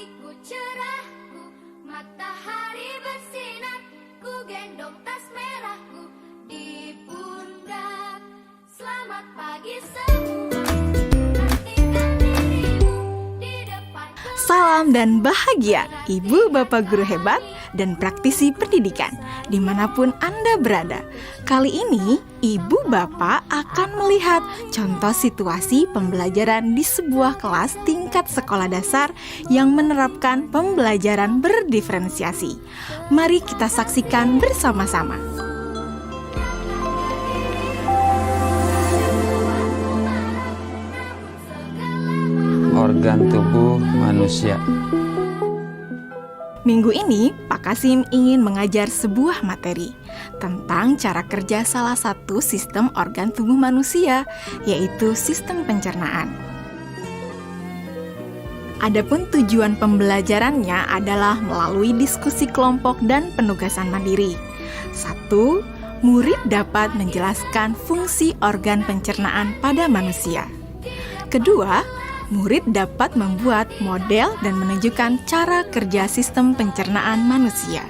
Pagiku cerahku, matahari bersinar, ku gendong tas merahku di pundak. Selamat pagi semua, nantikan dirimu di depan. Salam dan bahagia, Ibu Bapak Guru hebat dan praktisi pendidikan, dimanapun Anda berada. Kali ini, Ibu Bapak akan melihat contoh situasi pembelajaran di sebuah kelas tingkat sekolah dasar yang menerapkan pembelajaran berdiferensiasi. Mari kita saksikan bersama-sama. Organ tubuh manusia. Minggu ini, Pak Kasim ingin mengajar sebuah materi tentang cara kerja salah satu sistem organ tubuh manusia, yaitu sistem pencernaan. Adapun tujuan pembelajarannya adalah melalui diskusi kelompok dan penugasan mandiri. 1. Murid dapat menjelaskan fungsi organ pencernaan pada manusia. Kedua, murid dapat membuat model dan menunjukkan cara kerja sistem pencernaan manusia.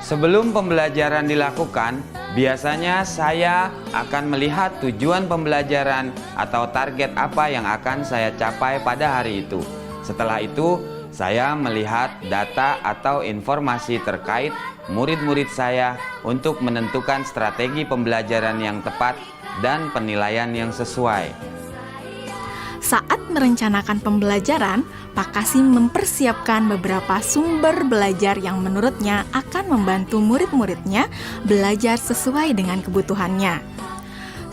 Sebelum pembelajaran dilakukan, biasanya saya akan melihat tujuan pembelajaran atau target apa yang akan saya capai pada hari itu. Setelah itu, saya melihat data atau informasi terkait murid-murid saya untuk menentukan strategi pembelajaran yang tepat dan penilaian yang sesuai. Saat merencanakan pembelajaran, Pak Kasim mempersiapkan beberapa sumber belajar yang menurutnya akan membantu murid-muridnya belajar sesuai dengan kebutuhannya.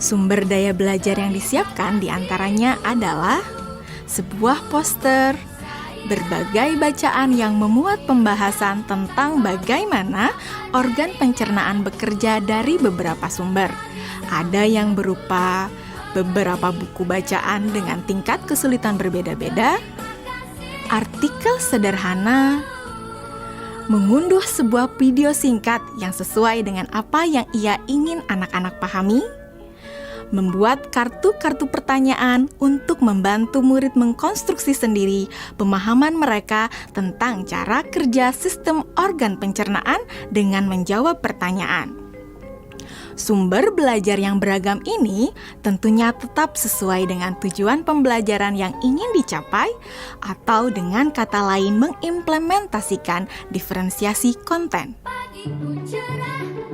Sumber daya belajar yang disiapkan diantaranya adalah sebuah poster, berbagai bacaan yang memuat pembahasan tentang bagaimana organ pencernaan bekerja dari beberapa sumber. Ada yang berupa beberapa buku bacaan dengan tingkat kesulitan berbeda-beda, artikel sederhana, mengunduh sebuah video singkat yang sesuai dengan apa yang ia ingin anak-anak pahami, membuat kartu-kartu pertanyaan untuk membantu murid mengkonstruksi sendiri pemahaman mereka tentang cara kerja sistem organ pencernaan dengan menjawab pertanyaan. Sumber belajar yang beragam ini tentunya tetap sesuai dengan tujuan pembelajaran yang ingin dicapai, atau dengan kata lain mengimplementasikan diferensiasi konten. Pagiku cerahku,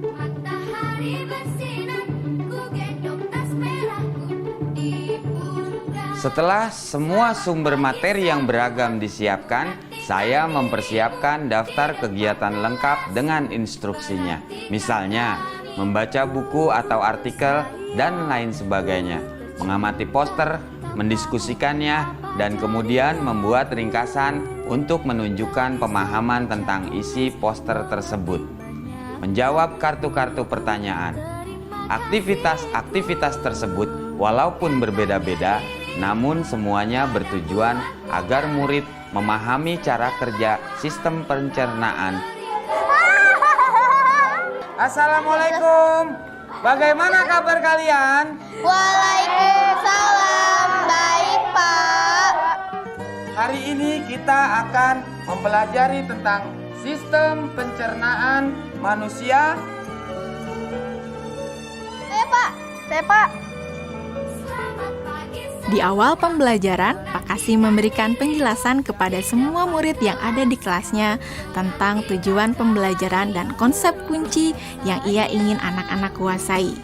matahari bersinar, ku gendong tas merahku di pundak. Setelah semua sumber materi yang beragam disiapkan, saya mempersiapkan daftar kegiatan lengkap dengan instruksinya. Misalnya, membaca buku atau artikel, dan lain sebagainya, mengamati poster, mendiskusikannya, dan kemudian membuat ringkasan untuk menunjukkan pemahaman tentang isi poster tersebut. Menjawab kartu-kartu pertanyaan. Aktivitas-aktivitas tersebut walaupun berbeda-beda, namun semuanya bertujuan agar murid memahami cara kerja sistem pencernaan. Assalamualaikum. Bagaimana kabar kalian? Waalaikumsalam, baik Pak. Hari ini kita akan mempelajari tentang sistem pencernaan manusia. Saya Pak. Di awal pembelajaran, Pak Kasim memberikan penjelasan kepada semua murid yang ada di kelasnya tentang tujuan pembelajaran dan konsep kunci yang ia ingin anak-anak kuasai.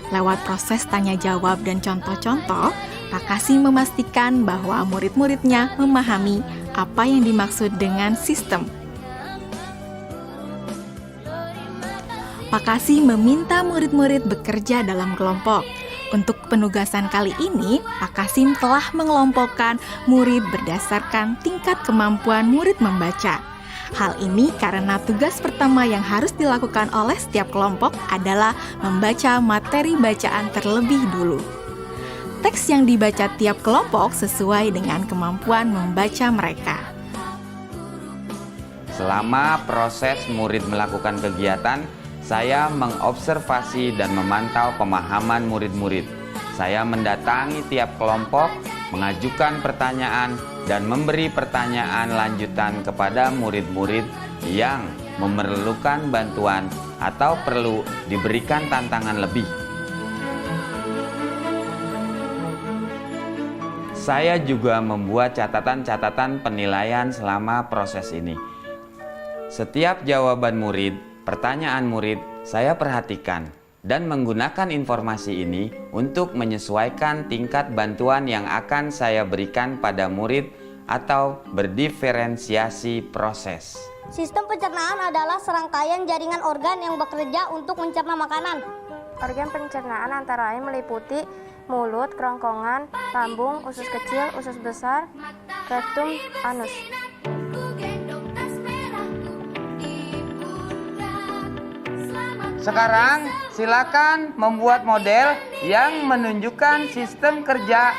Lewat proses tanya jawab dan contoh-contoh, Pak Kasim memastikan bahwa murid-muridnya memahami apa yang dimaksud dengan sistem. Pak Kasim meminta murid-murid bekerja dalam kelompok. Untuk penugasan kali ini, Pak Kasim telah mengelompokkan murid berdasarkan tingkat kemampuan murid membaca. Hal ini karena tugas pertama yang harus dilakukan oleh setiap kelompok adalah membaca materi bacaan terlebih dulu. Teks yang dibaca tiap kelompok sesuai dengan kemampuan membaca mereka. Selama proses murid melakukan kegiatan, saya mengobservasi dan memantau pemahaman murid-murid. saya mendatangi tiap kelompok, mengajukan pertanyaan, dan memberi pertanyaan lanjutan kepada murid-murid yang memerlukan bantuan atau perlu diberikan tantangan lebih. Saya juga membuat catatan-catatan penilaian selama proses ini. Setiap jawaban murid, pertanyaan murid, saya perhatikan dan menggunakan informasi ini untuk menyesuaikan tingkat bantuan yang akan saya berikan pada murid atau berdiferensiasi proses. Sistem pencernaan adalah serangkaian jaringan organ yang bekerja untuk mencerna makanan. Organ pencernaan antara lain meliputi mulut, kerongkongan, lambung, usus kecil, usus besar, rektum, anus. Ku gendong tas merahku di pundak. Selamat Sekarang silakan membuat model yang menunjukkan sistem kerja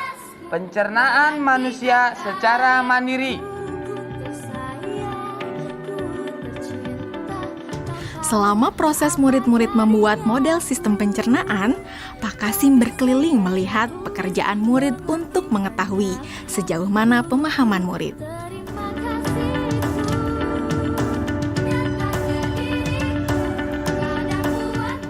pencernaan manusia secara mandiri. Selama proses murid-murid membuat model sistem pencernaan, Pak Kasim berkeliling melihat pekerjaan murid untuk mengetahui sejauh mana pemahaman murid. terima kasih.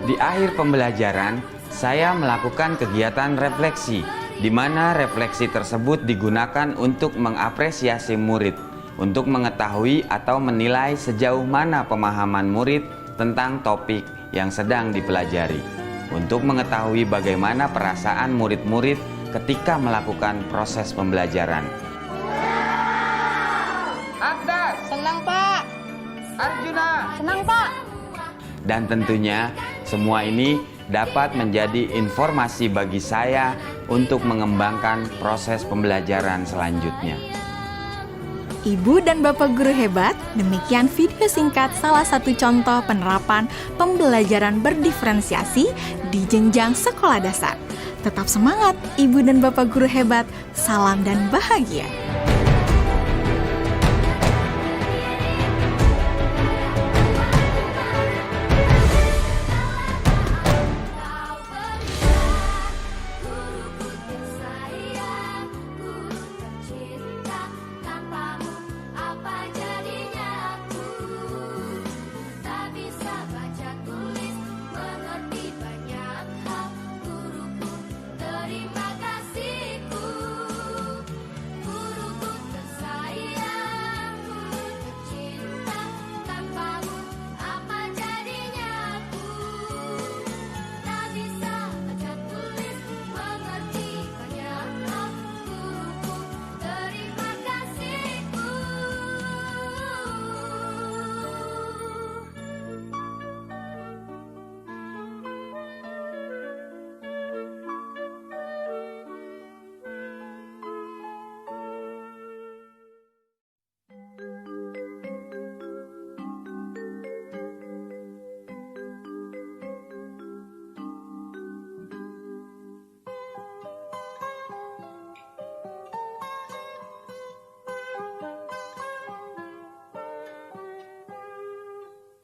Di akhir pembelajaran, saya melakukan kegiatan refleksi, di mana refleksi tersebut digunakan untuk mengapresiasi murid, untuk mengetahui atau menilai sejauh mana pemahaman murid tentang topik yang sedang dipelajari, untuk mengetahui bagaimana perasaan murid-murid ketika melakukan proses pembelajaran. Agnes, Senang, Pak. Arjuna, Senang, Pak. dan tentunya semua ini dapat menjadi informasi bagi saya untuk mengembangkan proses pembelajaran selanjutnya. Ibu dan Bapak guru hebat, demikian video singkat salah satu contoh penerapan pembelajaran berdiferensiasi di jenjang sekolah dasar. Tetap semangat, Ibu dan Bapak guru hebat. Salam dan bahagia. Guruku tersayang, guru tercinta, tanpamu apa jadinya aku? Tak bisa baca tulis, mengerti banyak hal. Guruku, terima kasihku. Guruku tersayang, guru tercinta, tanpamu apa jadinya aku? Tak bisa baca tulis, mengerti banyak hal. Guruku, terima kasihku.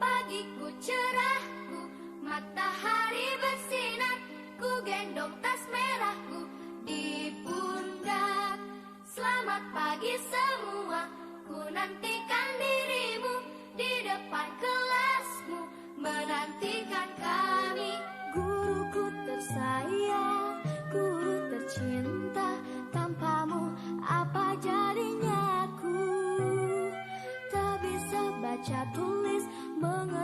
Pagiku cerahku, matahari bersinar, ku gendong tas merahku di pundak. Selamat pagi semua, ku nantikan dirimu di depan kelasmu, menantikan kami. Guruku tersayang, guru tercinta, tanpamu apa jadinya aku? Tak bisa baca tulis, mengerti